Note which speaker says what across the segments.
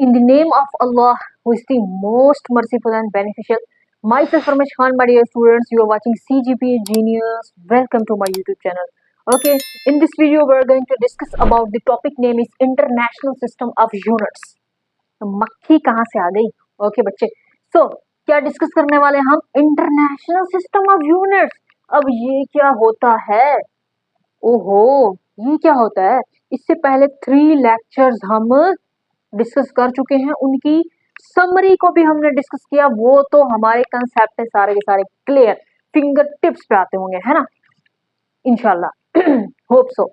Speaker 1: In the name of Allah, who is the most merciful and beneficial, myself Ramesh Khan, my dear students, you are watching CGPA Genius. Welcome to my YouTube channel. Okay, in this video, we are going to discuss about the topic name is International System of Units. तो मक्खी कहाँ से आ गई? Okay बच्चे, सो क्या discuss करने वाले हैं हम? International system of units. अब ये क्या होता है? ओहो, ये क्या होता है? इससे पहले 3 लेक्चर्स हम डिस्कस कर चुके हैं, उनकी समरी को भी हमने डिस्कस किया. वो तो हमारे कंसेप्ट है सारे के सारे क्लियर, फिंगर टिप्स पे आते होंगे, है ना, इंशाल्लाह. Hope so.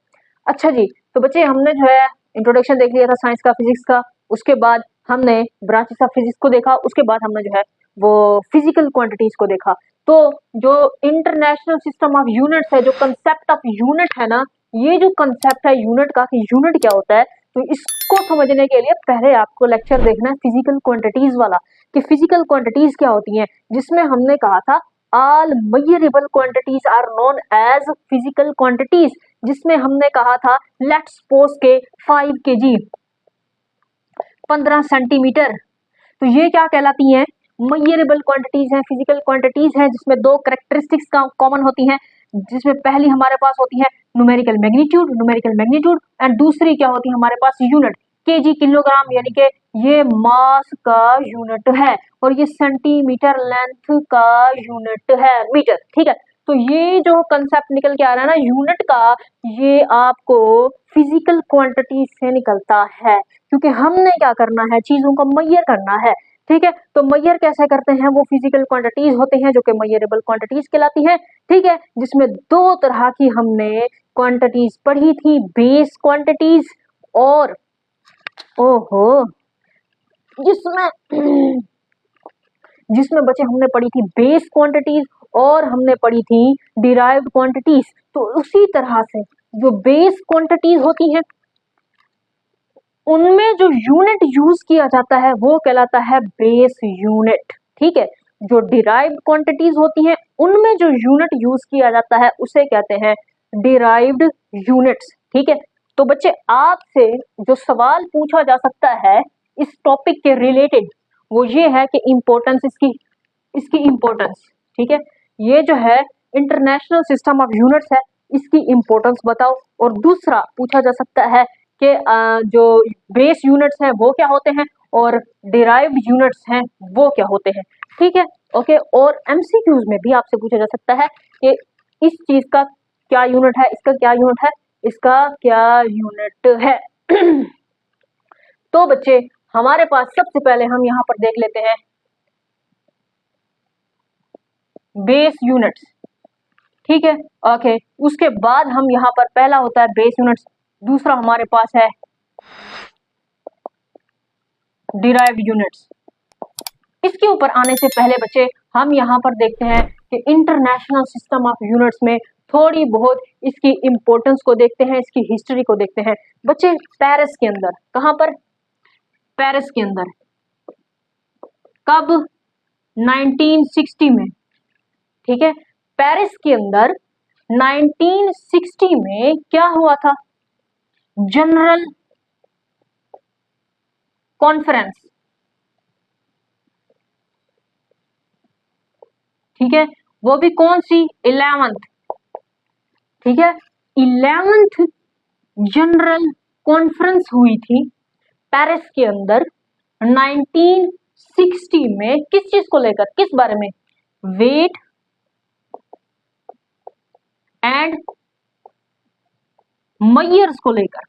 Speaker 1: अच्छा जी, तो बच्चे हमने जो है इंट्रोडक्शन देख लिया था साइंस का, फिजिक्स का. उसके बाद हमने ब्रांचेस ऑफ फिजिक्स को देखा. उसके बाद हमने जो है वो फिजिकल क्वांटिटीज को देखा. तो जो इंटरनेशनल सिस्टम ऑफ यूनिट्स है, जो कंसेप्ट ऑफ यूनिट है ना, ये जो कंसेप्ट है यूनिट का कि यूनिट क्या होता है, तो इसको समझने के लिए पहले आपको लेक्चर देखना है फिजिकल क्वांटिटीज वाला, कि फिजिकल क्वांटिटीज क्या होती हैं, जिसमें हमने कहा था all measurable quantities are known as physical quantities. जिसमें हमने कहा था लेट्स सपोज के 5 kg 15 सेंटीमीटर, तो ये क्या कहलाती हैं? मेजरेबल क्वांटिटीज हैं, फिजिकल क्वांटिटीज हैं, जिसमें 2 कैरेक्टरिस्टिक्स कॉमन होती हैं. जिसमें पहली हमारे पास होती है न्यूमेरिकल मैग्नीट्यूड, एंड दूसरी क्या होती है हमारे पास? यूनिट, केजी, किलोग्राम, यानी कि ये मास का यूनिट है, और ये सेंटीमीटर लेंथ का यूनिट है, मीटर. ठीक है, तो ये जो कंसेप्ट निकल के आ रहा है ना यूनिट का, ये आपको फिजिकल क्वांटिटी से निकलता है, क्योंकि हमने क्या करना है, चीजों को मेजर करना है. ठीक है, तो मेजर कैसे करते हैं? वो फिजिकल क्वांटिटीज होते हैं जो कि मेजरेबल क्वांटिटीज कहलाती हैं. ठीक है, जिसमें 2 तरह की हमने क्वांटिटीज पढ़ी थी, बेस क्वांटिटीज और ओहो, जिसमें बच्चे हमने पढ़ी थी बेस क्वांटिटीज और हमने पढ़ी थी डिराइव्ड क्वांटिटीज. तो उसी तरह से जो बेस क्वांटिटीज होती हैं, उनमें जो यूनिट यूज किया जाता है वो कहलाता है बेस यूनिट. ठीक है, जो डिराइव्ड क्वांटिटीज होती हैं, उनमें जो यूनिट यूज किया जाता है उसे कहते हैं डिराइव्ड यूनिट्स. ठीक है, तो बच्चे आपसे जो सवाल पूछा जा सकता है इस टॉपिक के रिलेटेड, वो ये है कि इम्पोर्टेंस, इसकी इम्पोर्टेंस. ठीक है, ये जो है इंटरनेशनल सिस्टम ऑफ यूनिट्स है, इसकी इम्पोर्टेंस बताओ. और दूसरा पूछा जा सकता है कि जो बेस यूनिट्स हैं वो क्या होते हैं और डिराइव्ड यूनिट्स हैं वो क्या होते हैं. ठीक है, ओके. और एमसीक्यूज में भी आपसे पूछा जा सकता है कि इस चीज का क्या यूनिट है, इसका क्या यूनिट है, इसका क्या यूनिट है. तो बच्चे हमारे पास सबसे पहले हम यहाँ पर देख लेते हैं बेस यूनिट्स. ठीक है, ओके. उसके बाद हम यहाँ पर पहला होता है बेस यूनिट्स, दूसरा हमारे पास है डिराइव्ड यूनिट्स. इसके ऊपर आने से पहले बच्चे हम यहाँ पर देखते हैं कि इंटरनेशनल सिस्टम ऑफ यूनिट्स में थोड़ी बहुत इसकी इंपॉर्टेंस को देखते हैं, इसकी हिस्ट्री को देखते हैं. बच्चे पेरिस के अंदर, कहाँ पर? पेरिस के अंदर. कब? 1960 में. ठीक है, पेरिस के अंदर 1960 में क्या हुआ था? General conference. ठीक है, वो भी कौन सी? 11th. ठीक है, 11th जनरल कॉन्फ्रेंस हुई थी पेरिस के अंदर 1960 में. किस चीज को लेकर, किस बारे में? वेट एंड मेजर्स को लेकर.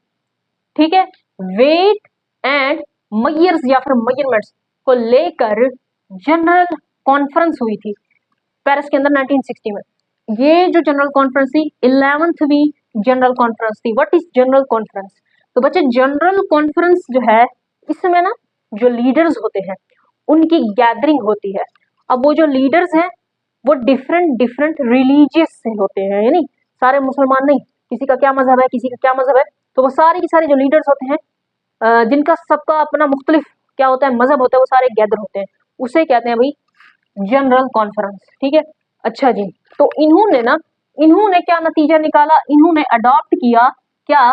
Speaker 1: ठीक है, वेट एंड मेजर्स या फिर मेजरमेंट्स को लेकर जनरल कॉन्फ्रेंस हुई थी पेरिस के अंदर 1960 में. ये जो जनरल कॉन्फ्रेंस थी 11वीं जनरल कॉन्फ्रेंस थी. What is general conference? तो बच्चे जनरल कॉन्फ्रेंस जो है, इसमें ना जो लीडर्स होते हैं उनकी गैदरिंग होती है. अब वो जो लीडर्स हैं वो डिफरेंट रिलीजियस से होते हैं, यानी सारे मुसलमान नहीं, किसी का क्या मजहब है, किसी का क्या मजहब है, तो वो सारे के सारे जो लीडर्स होते हैं, जिनका सबका अपना मुख्तलिफ क्या होता है, मजहब होता है, वो सारे गैदर होते हैं, उसे कहते हैं भाई जनरल कॉन्फ्रेंस. ठीक है, अच्छा जी. तो इन्होंने क्या नतीजा निकाला? इन्होंने अडॉप्ट किया क्या?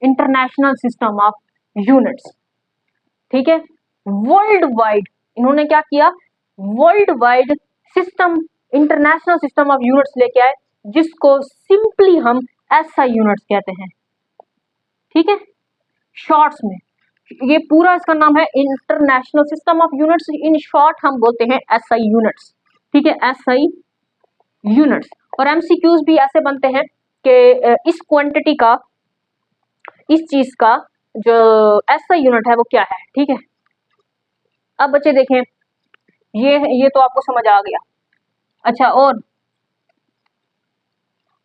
Speaker 1: International system of units. ठीक है। वर्ल्ड वाइड इन्होंने क्या किया, world wide system, international system of units लेके आए, जिसको सिंपली हम एसआई यूनिट्स कहते हैं। ठीक है, शॉर्ट्स में ये पूरा इसका नाम है international system of units, in short हम बोलते हैं एसआई यूनिट्स। ठीक है, एसआई यूनिट्स। और एमसीक्यूज भी ऐसे बनते हैं कि इस क्वांटिटी का, इस चीज का जो एसआई यूनिट है वो क्या है। ठीक है, अब बच्चे देखें, ये तो आपको समझ आ गया। अच्छा,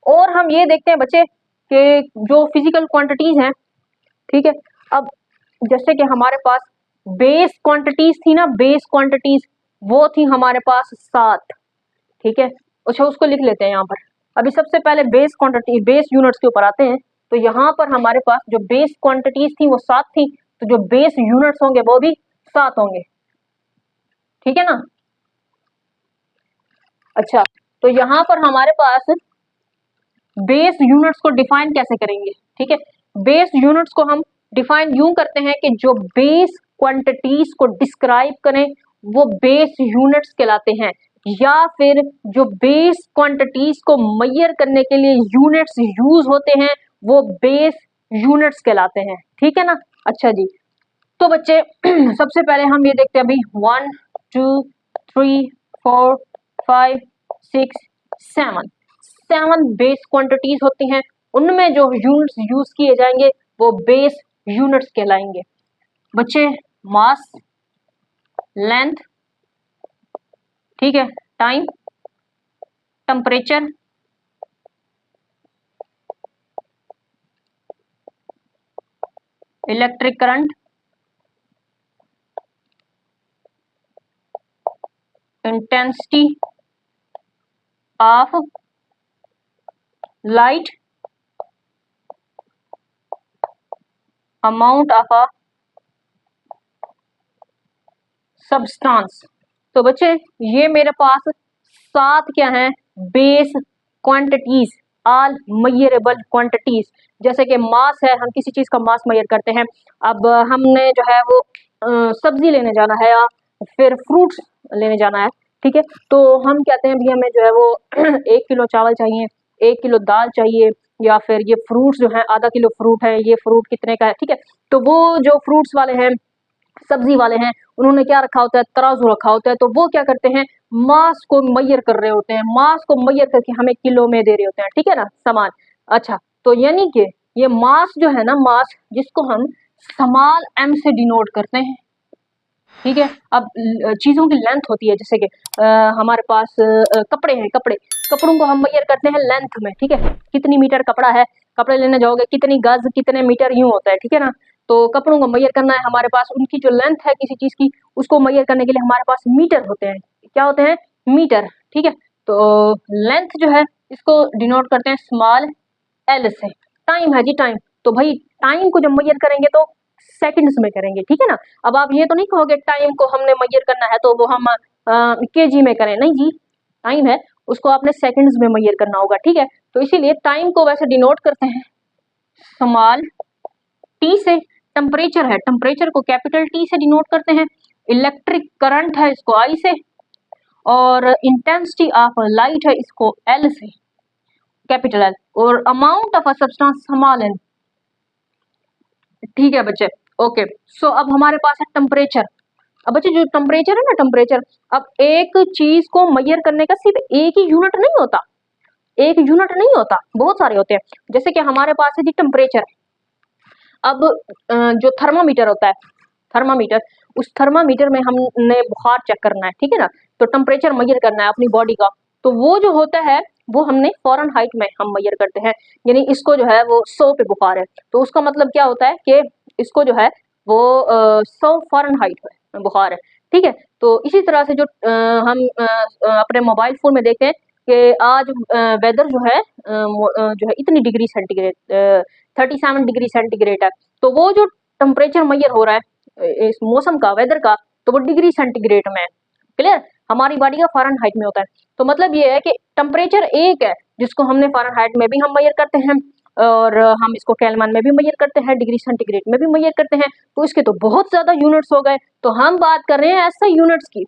Speaker 1: और हम ये देखते हैं बच्चे कि जो फिजिकल क्वांटिटीज हैं, ठीक है, अब जैसे कि हमारे पास बेस क्वांटिटीज थी ना, बेस क्वांटिटीज वो थी हमारे पास 7। ठीक है, अच्छा उसको लिख लेते हैं यहाँ पर। अभी सबसे पहले बेस क्वांटिटी, बेस यूनिट्स के ऊपर आते हैं। तो यहाँ पर हमारे पास जो बेस क्वांटिटीज थी वो 7 थी, तो जो बेस यूनिट्स होंगे वो भी 7 होंगे। ठीक है ना। अच्छा, तो यहाँ पर हमारे पास बेस यूनिट्स को डिफाइन कैसे करेंगे। ठीक है, बेस यूनिट्स को हम डिफाइन यूं करते हैं कि जो बेस क्वांटिटीज को डिस्क्राइब करें वो बेस यूनिट्स कहलाते हैं, या फिर जो बेस क्वांटिटीज को मेजर करने के लिए यूनिट्स यूज होते हैं वो बेस यूनिट्स कहलाते हैं। ठीक है ना। अच्छा जी, तो बच्चे सबसे पहले हम ये देखते हैं अभी 1 2 3 4 5 6 7 बेस क्वांटिटीज होती हैं, उनमें जो यूनिट्स यूज किए जाएंगे वो बेस यूनिट्स कहलाएंगे। बच्चे, मास, लेंथ, ठीक है, time, temperature, electric current, intensity of light, amount of a substance. तो बच्चे ये मेरे पास 7 क्या है, base quantities, all measurable quantities. जैसे कि मास है, हम किसी चीज का मास मेजर करते हैं। अब हमने जो है वो सब्जी लेने जाना है या फिर फ्रूट्स लेने जाना है। ठीक है, तो हम कहते हैं भी हमें जो है वो 1 किलो चावल चाहिए, 1 किलो दाल चाहिए, या फिर ये फ्रूट्स जो है आधा किलो फ्रूट है, ये फ्रूट कितने का है। ठीक है, तो वो जो फ्रूट्स वाले हैं, सब्जी वाले हैं, उन्होंने क्या रखा होता है, तराजू रखा होता है। तो वो क्या करते हैं, मास को मेजर कर रहे होते हैं, मास को मेजर करके हमें किलो में दे रहे होते हैं। ठीक है ना, सामान। अच्छा, तो यानी कि ये मास जो है ना, मास जिसको हम स्मॉल m से डिनोट करते हैं। ठीक है, अब चीजों की लेंथ होती है, जैसे कि हमारे पास कपड़े हैं, कपड़ों को हम मेजर करते हैं लेंथ में। ठीक है, कितनी मीटर कपड़ा है, कपड़े लेने जाओगे कितनी गज, कितने मीटर, यूं होता है। ठीक है ना, तो कपड़ों को मेजर करना है हमारे पास, उनकी जो लेंथ है किसी चीज की, उसको मेजर करने के लिए हमारे पास मीटर होते हैं। क्या होते हैं, मीटर। ठीक है, तो लेंथ जो है इसको डिनोट करते हैं स्मॉल एल से। टाइम है जी, टाइम, तो भाई टाइम को जब मेजर करेंगे तो सेकंड्स में करेंगे। ठीक है ना, अब आप ये तो नहीं कहोगे टाइम को हमने मेजर करना है तो वो हम केजी में करें, नहीं जी, टाइम है उसको आपने सेकंड्स में मेजर करना होगा। ठीक है, तो इसीलिए टाइम को वैसे डिनोट करते हैं स्मॉल टी से। टेम्परेचर है, टेम्परेचर को कैपिटल टी से डिनोट करते हैं। इलेक्ट्रिक करंट है, इसको आई से। और इंटेंसिटी ऑफ लाइट है, इसको एल से, कैपिटल एल। और amount of a substance small N. ठीक है बच्चे, ओके। सो अब हमारे पास है टेम्परेचर। अब बच्चे जो टेम्परेचर है ना, टेम्परेचर, अब एक चीज को मेजर करने का सिर्फ एक ही यूनिट नहीं होता, एक यूनिट नहीं होता, बहुत सारे होते हैं। जैसे कि हमारे पास है जी टेम्परेचर। अब जो थर्मामीटर होता है, थर्मामीटर, उस थर्मामीटर में हमने बुखार चेक करना है। ठीक है ना, तो टेम्परेचर मेजर करना है अपनी बॉडी का, तो वो जो होता है वो हमने फ़ारेनहाइट में हम मेजर करते हैं। यानी इसको जो है वो 100 पे बुखार है, तो उसका मतलब क्या होता है कि इसको जो है वो 100 फ़ारेनहाइट में बुखार है। ठीक है, तो इसी तरह से जो हम अपने मोबाइल फोन में देखते हैं कि आज वेदर जो है इतनी डिग्री सेंटीग्रेड, 37 डिग्री सेंटीग्रेड है, तो वो जो टेम्परेचर मेजर हो रहा है इस मौसम का, वेदर का, तो वो डिग्री सेंटीग्रेड में है। क्लियर, हमारी बॉडी का फ़ारेनहाइट में होता है। तो मतलब ये है कि टेम्परेचर एक है जिसको हमने फ़ारेनहाइट में भी हम मेजर करते हैं, और हम इसको केल्विन में भी मेजर करते हैं, डिग्री सेंटीग्रेड में भी मेजर करते हैं। तो इसके तो बहुत ज्यादा यूनिट्स हो गए। तो हम बात कर रहे हैं ऐसा यूनिट्स की,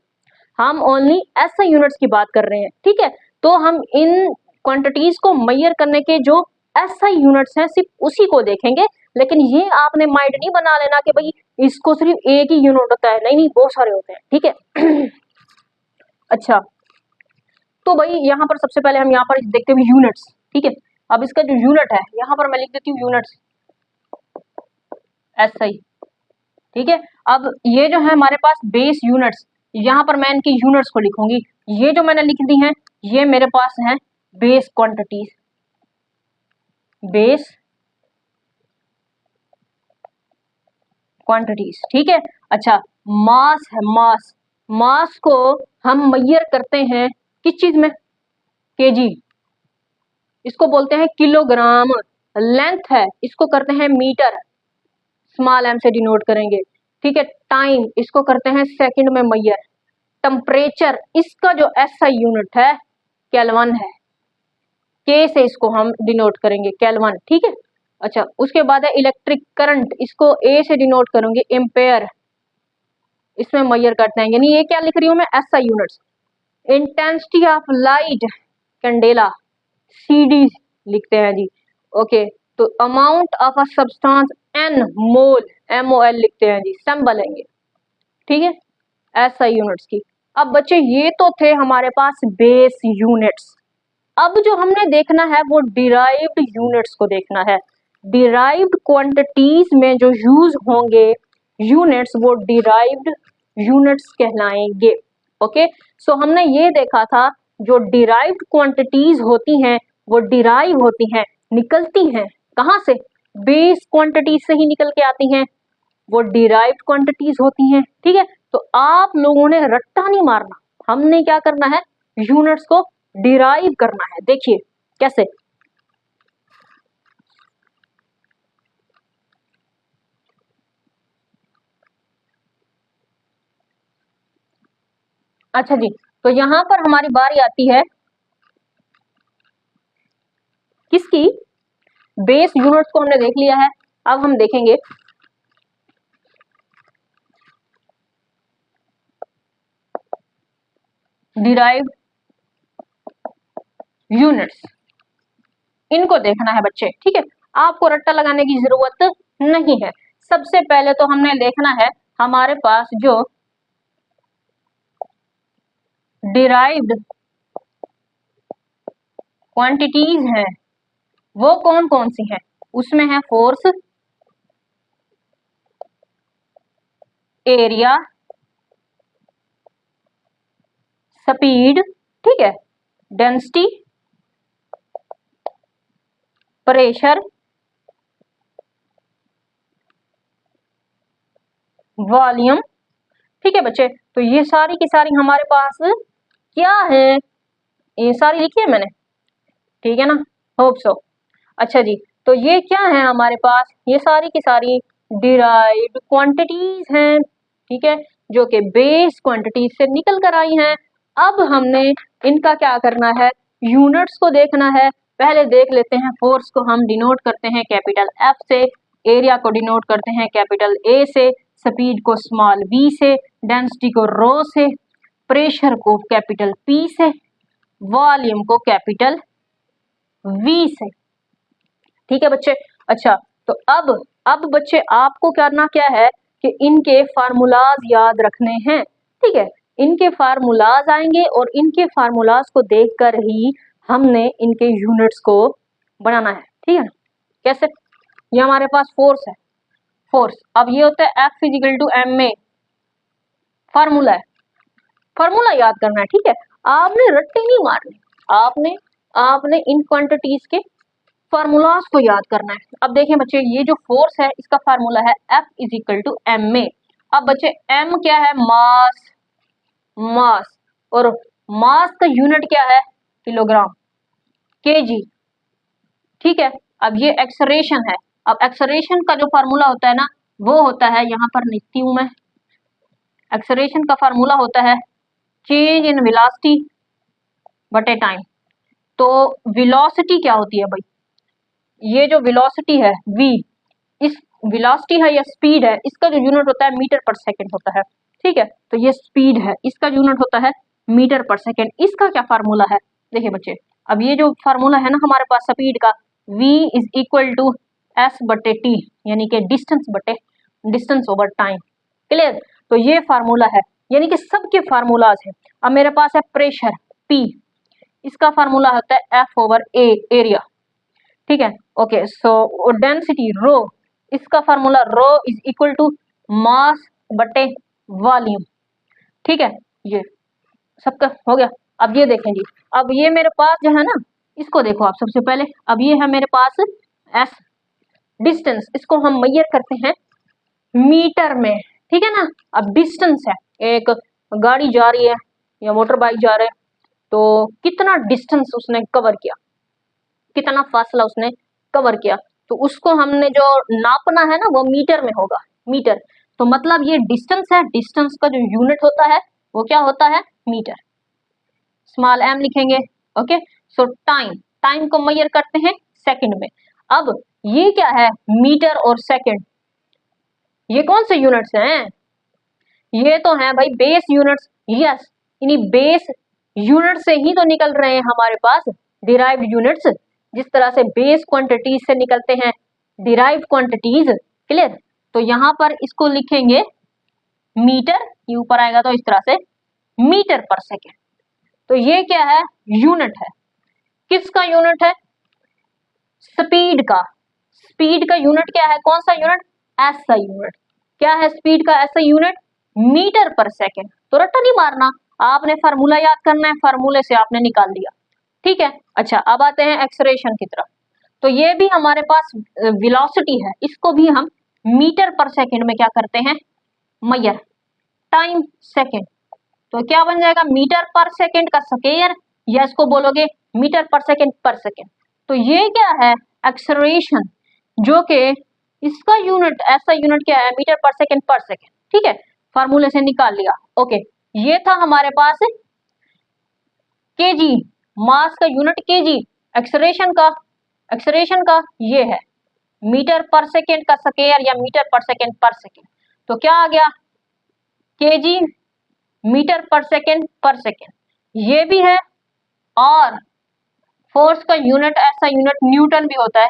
Speaker 1: हम ओनली ऐसा यूनिट्स की बात कर रहे हैं, ठीक है। तो हम इन क्वांटिटीज को मेजर करने के जो ऐसा यूनिट्स हैं सिर्फ उसी को देखेंगे। लेकिन ये आपने माइंड नहीं बना लेना कि भाई इसको सिर्फ एक ही यूनिट होता है, नहीं नहीं, बहुत सारे होते हैं, ठीक है। अच्छा, तो भाई यहाँ पर सबसे पहले हम यहाँ पर देखते हैं यूनिट्स, ठीक है। अब इसका जो यूनिट है यहाँ पर मैं लिख देती हूँ यूनिट्स, ऐसा ही, ठीक है। अब ये जो है हमारे पास बेस यूनिट्स, यहाँ पर मैं इनकी यूनिट्स को लिखूंगी। ये जो मैंने लिख दी हैं ये मेरे पास है बेस क्वांटिटीज, बेस क्वांटिटीज, ठीक है। अच्छा, मास है, मास, मास को हम मेजर करते हैं किस चीज में, केजी, इसको बोलते हैं किलोग्राम। लेंथ है, इसको करते हैं मीटर, स्मॉल एम से डिनोट करेंगे, ठीक है। टाइम, इसको करते हैं सेकंड में मेजर। टेम्परेचर, इसका जो एसआई यूनिट है केल्विन है, के से इसको हम डिनोट करेंगे केल्विन, ठीक है। अच्छा, उसके बाद है इलेक्ट्रिक करंट, इसको ए से डिनोट करूंगी एम्पेयर, इसमें मेजर करते हैं, यानी ये क्या लिख रही हूं मैं, SI units. Intensity of light, candela, CD लिखते हैं जी, ओके। तो amount of a substance N, mole, MOL लिखते हैं जी, सिंबल है ये, ठीक है, एसआई यूनिट्स की। अब बच्चे ये तो थे हमारे पास बेस यूनिट्स। अब जो हमने देखना है वो डिराइव्ड यूनिट्स को देखना है। डिराइव्ड क्वांटिटीज में जो यूज होंगे यूनिट्स वो डिराइव्ड यूनिट्स कहलाएंगे, ओके। सो हमने ये देखा था जो डिराइव्ड क्वांटिटीज होती हैं वो डिराइव होती हैं, निकलती हैं कहाँ से, बेस क्वांटिटीज से ही निकल के आती हैं, वो डिराइव्ड क्वांटिटीज होती हैं, ठीक है। तो आप लोगों ने रट्टा नहीं मारना, हमने क्या करना है, यूनिट्स को डिराइव करना है। देखिए कैसे, अच्छा जी, तो यहां पर हमारी बारी आती है किसकी, बेस यूनिट्स को हमने देख लिया है। अब हम देखेंगे डिराइव्ड यूनिट्स, इनको देखना है बच्चे, ठीक है। आपको रट्टा लगाने की जरूरत नहीं है। सबसे पहले तो हमने देखना है हमारे पास जो डिराइव्ड क्वांटिटीज हैं वो कौन कौन सी हैं, उसमें है फोर्स, एरिया, स्पीड, ठीक है, डेंसिटी, प्रेशर, वॉल्यूम, ठीक है बच्चे। तो ये सारी की सारी हमारे पास क्या है, ये सारी लिखी है मैंने, ठीक है ना, होप सो। अच्छा जी, तो ये क्या है हमारे पास, ये सारी की सारी डिराइव्ड क्वांटिटीज हैं, ठीक है, जो कि बेस क्वांटिटीज से निकल कर आई हैं। अब हमने इनका क्या करना है, यूनिट्स को देखना है। पहले देख लेते हैं, फोर्स को हम डिनोट करते हैं कैपिटल F से, एरिया को डिनोट करते हैं कैपिटल A से, स्पीड को स्मॉल v से, डेंसिटी को रो से, प्रेशर को कैपिटल P से, वॉल्यूम को कैपिटल V से, ठीक है बच्चे। अच्छा, तो अब बच्चे आपको करना क्या है कि इनके फार्मूलाज याद रखने हैं, ठीक है। इनके फार्मूलाज आएंगे और इनके फार्मूलाज को देखकर ही हमने इनके यूनिट्स को बनाना है, ठीक है ना। कैसे, ये हमारे पास फोर्स है, फोर्स, अब ये होता है F is equal to ma, formula है, फार्मूला याद करना है, ठीक है। आपने रट्टे नहीं मारने, आपने आपने इन क्वांटिटीज के फार्मूलाज को याद करना है। अब देखें बच्चे, ये जो फोर्स है इसका फार्मूला है F इजिकल टू ma। अब बच्चे m क्या है, मास, मास, और मास का यूनिट क्या है, किलोग्राम, केजी, ठीक है। अब ये एक्सलेरेशन है, अब एक्सलेरेशन का जो फार्मूला होता है ना वो होता है, यहाँ पर लिखती हूं मैं, एक्सलेरेशन का फार्मूला होता है चेंज इन वेलोसिटी बटे टाइम। तो वेलोसिटी क्या होती है भाई, ये जो वेलोसिटी है v, इस वेलोसिटी है या स्पीड है, इसका जो यूनिट होता है मीटर पर सेकंड होता है। ठीक है, तो ये स्पीड है, इसका यूनिट होता है मीटर पर सेकंड। इसका क्या फार्मूला है, देखिए बच्चे, अब ये जो फार्मूला है ना हमारे पास स्पीड का, v is equal to s बटे t, यानी कि डिस्टेंस बटे डिस्टेंस ओवर टाइम। क्लियर, तो ये फार्मूला है, यानी कि सबके फार्मूलाज है। अब मेरे पास है प्रेशर p, इसका फार्मूला होता है F ओवर A, एरिया। ठीक है, ओके, सो डेंसिटी रो, इसका formula rho is equal to mass बटे वॉल्यूम। ठीक है, ये सबका हो गया। अब ये देखें जी, अब ये मेरे पास जो है ना, इसको देखो आप सबसे पहले, अब ये है मेरे पास S डिस्टेंस, इसको हम मेजर करते हैं मीटर में। ठीक है ना, अब डिस्टेंस है, एक गाड़ी जा रही है या मोटर बाइक जा रहे हैं, तो कितना डिस्टेंस उसने कवर किया, कितना फासला उसने कवर किया, तो उसको हमने जो नापना है ना वो मीटर में होगा, मीटर। तो मतलब ये डिस्टेंस है, डिस्टेंस का जो यूनिट होता है वो क्या होता है, मीटर, स्मॉल m लिखेंगे। ओके, सो टाइम, टाइम को मेजर करते हैं सेकंड में। अब ये क्या है, मीटर और सेकंड, ये कौन से यूनिट्स हैं, ये तो है भाई बेस यूनिट्स। यस, इन्हीं बेस यूनिट से ही तो निकल रहे हैं हमारे पास डिराइव्ड यूनिट्स, जिस तरह से बेस क्वांटिटीज से निकलते हैं डिराइव्ड क्वांटिटीज। क्लियर, तो यहाँ पर इसको लिखेंगे मीटर, ये ऊपर आएगा तो इस तरह से मीटर पर सेकेंड। तो ये क्या है, यूनिट है, किसका यूनिट है, स्पीड का। स्पीड का यूनिट क्या है, कौन सा यूनिट, ऐसा यूनिट। क्या है स्पीड का ऐसा यूनिट, मीटर पर सेकेंड। तो रट्टा नहीं मारना, आपने फार्मूला याद करना है, फार्मूले से आपने निकाल दिया। ठीक है, अच्छा अब आते हैं एक्सलेरेशन की तरफ। तो ये भी हमारे पास वेलोसिटी है, इसको भी हम मीटर पर सेकेंड में क्या करते हैं, मेजर टाइम सेकेंड। तो क्या बन जाएगा, मीटर पर सेकेंड का स्क्वायर, या इसको बोलोगे मीटर पर सेकेंड पर सेकेंड। तो ये क्या है, एक्सलेरेशन, जो कि इसका यूनिट, ऐसा यूनिट क्या है, मीटर पर सेकेंड पर सेकेंड। ठीक है, फार्मूले से निकाल लिया। ओके, ये था हमारे पास केजी, मास का यूनिट केजी, एक्सलेरेशन का ये है मीटर पर सेकेंड का स्क्वायर या मीटर पर सेकेंड पर सेकेंड। तो क्या आ गया, केजी मीटर पर सेकेंड, ये भी है। और फोर्स का यूनिट, ऐसा यूनिट न्यूटन भी होता है,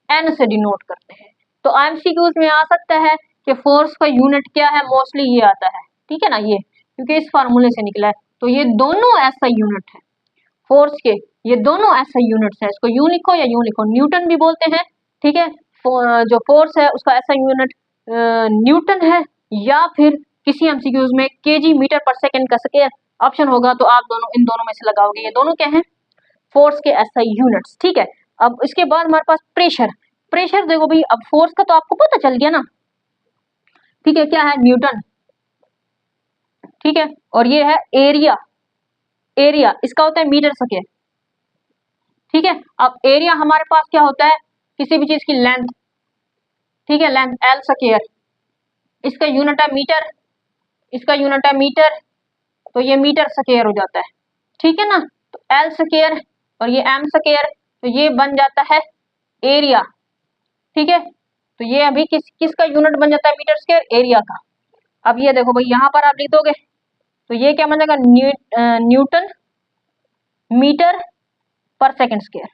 Speaker 1: एन से डिनोट करते हैं। तो एमसीक्यूज में आ सकता है कि फोर्स का यूनिट क्या है, मोस्टली ये आता है। ठीक है ना, ये क्योंकि इस फार्मूले से निकला है। तो ये दोनों ऐसा यूनिट है फोर्स के, ये दोनों ऐसा यूनिट्स है, इसको यूं लिखो या यूं लिखो, न्यूटन भी बोलते हैं। ठीक है, जो फोर्स है उसका ऐसा यूनिट न्यूटन है, या फिर किसी एमसीक्यूज में केजी मीटर पर सेकेंड का स्क्वायर ऑप्शन होगा, तो आप दोनों, इन दोनों में से लगाओगे, ये दोनों क्या है, फोर्स के ऐसा यूनिट्स। ठीक है, अब इसके बाद हमारे पास प्रेशर। प्रेशर देखो भाई, अब फोर्स का तो आपको पता चल गया ना। ठीक है, क्या है, न्यूटन। ठीक है, और ये है एरिया, एरिया इसका होता है मीटर स्क्वायर। ठीक है, अब एरिया हमारे पास क्या होता है, किसी भी चीज की लेंथ। ठीक है, लेंथ एल स्क्वायर, इसका यूनिट है मीटर, इसका यूनिट है मीटर, तो ये मीटर स्क्वायर हो जाता है। ठीक है ना, तो एल स्क्वायर और ये एम स्क्वायर, तो ये बन जाता है एरिया। ठीक है, तो ये अभी किसका यूनिट बन जाता है, मीटर स्क्वायर, एरिया का। अब ये देखो भाई, यहाँ पर आप लिख दोगे तो ये क्या बन जाएगा, newton metre per second square.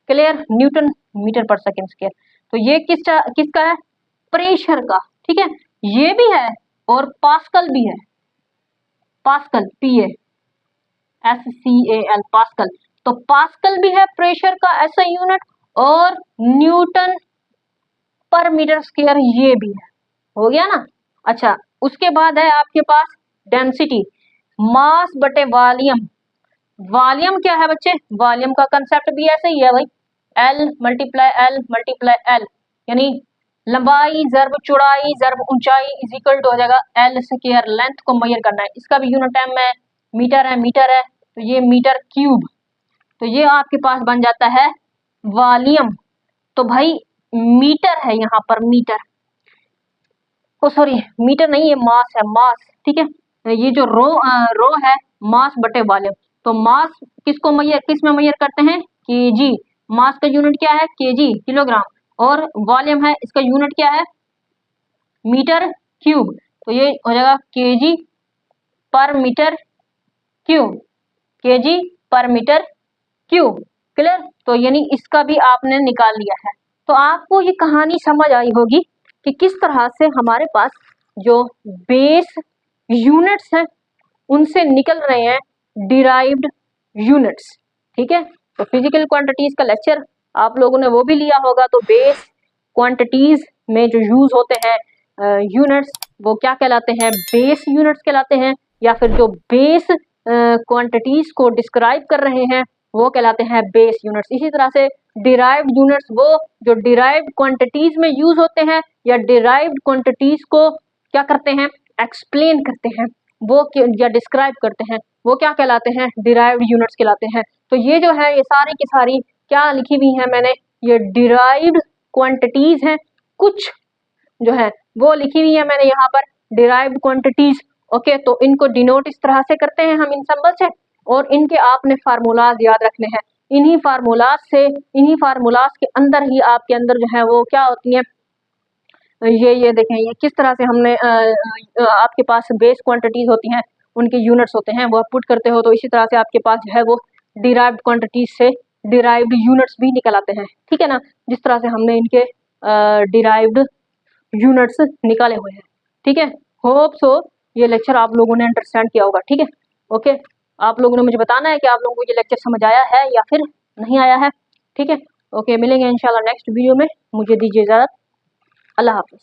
Speaker 1: Clear, newton metre per second square. तो ये किसका है, प्रेशर का। ठीक है, ये भी है और पास्कल भी है, पास्कल, PA SCAL, पास्कल। तो पास्कल भी है प्रेशर का ऐसा यूनिट, और न्यूटन पर मीटर स्क्वायर ये भी है। हो गया ना। अच्छा, उसके बाद है आपके पास डेंसिटी, मास बटे वॉल्यूम। वॉल्यूम क्या है बच्चे, वॉल्यूम का कंसेप्ट भी ऐसे ही है भाई, L मल्टीप्लाई L, यानी लंबाई जर्ब चौड़ाई जर्ब ऊंचाई इज इक्वल टू हो जाएगा L स्क्वायर। लेंथ को मेजर करना है, इसका भी यूनिट m है, मीटर है, तो ये मीटर क्यूब। तो ये आपके पास बन जाता है वॉल्यूम। तो भाई मीटर है यहाँ पर, मीटर, ओ सॉरी मीटर नहीं, ये मास है, मास। ठीक है, ये जो रो है, मास बटे वॉल्यूम। तो मास किस में मेजर करते हैं, केजी, मास का यूनिट क्या है, केजी, किलोग्राम, और वॉल्यूम है, इसका यूनिट क्या है, मीटर क्यूब। तो ये हो जाएगा केजी पर मीटर क्यूब, केजी पर मीटर क्यूब। क्लियर? तो यानी इसका भी आपने निकाल लिया है। तो आपको ये कहानी समझ आई होगी कि किस तरह से हमारे पास जो बेस यूनिट्स हैं उनसे निकल रहे हैं डिराइव्ड यूनिट्स। ठीक है, तो फिजिकल क्वांटिटीज का लेक्चर आप लोगों ने वो भी लिया होगा। तो बेस क्वांटिटीज में जो यूज होते हैं यूनिट्स वो क्या कहलाते हैं, बेस यूनिट्स कहलाते हैं, या फिर जो बेस क्वांटिटीज को डिस्क्राइब कर रहे हैं वो कहलाते हैं बेस यूनिट्स। इसी तरह से डिराइव्ड यूनिट्स वो जो डिराइव्ड क्वांटिटीज में यूज होते हैं या डिराइव्ड क्वांटिटीज को क्या करते हैं, एक्सप्लेन करते हैं वो या डिस्क्राइब करते हैं, वो क्या कहलाते हैं, डिराइव्ड यूनिट्स कहलाते हैं। तो ये जो है ये सारी की सारी क्या लिखी हुई है मैंने, ये डिराइव्ड क्वांटिटीज हैं, कुछ जो है वो लिखी हुई है मैंने यहाँ पर डिराइव्ड क्वांटिटीज। ओके, तो इनको डिनोट इस तरह से करते हैं हम इन सिंबल से, और इनके आपने फार्मूलाज याद रखने हैं। इन्हीं फार्मूलाज के अंदर ही आपके अंदर जो है वो क्या होती है, ये देखें ये किस तरह से हमने आपके पास बेस क्वांटिटीज होती हैं उनके यूनिट्स होते हैं वो आप पुट करते हो, तो इसी तरह से आपके पास जो है वो डिराइव्ड क्वांटिटीज से डिराइव्ड यूनिट्स भी निकल आते हैं। ठीक है ना, जिस तरह से हमने इनके डिराइव्ड यूनिट्स निकाले हुए हैं। ठीक है, होप सो ये लेक्चर आप लोगों ने अंडरस्टैंड किया होगा। ठीक है, ओके, आप लोगों ने मुझे बताना है कि आप लोगों को ये लेक्चर समझ आया है या फिर नहीं आया है। ठीक है, ओके, मिलेंगे इंशाल्लाह नेक्स्ट वीडियो में। मुझे दीजिए इजाज़त, अल्लाह हाफ़िज़।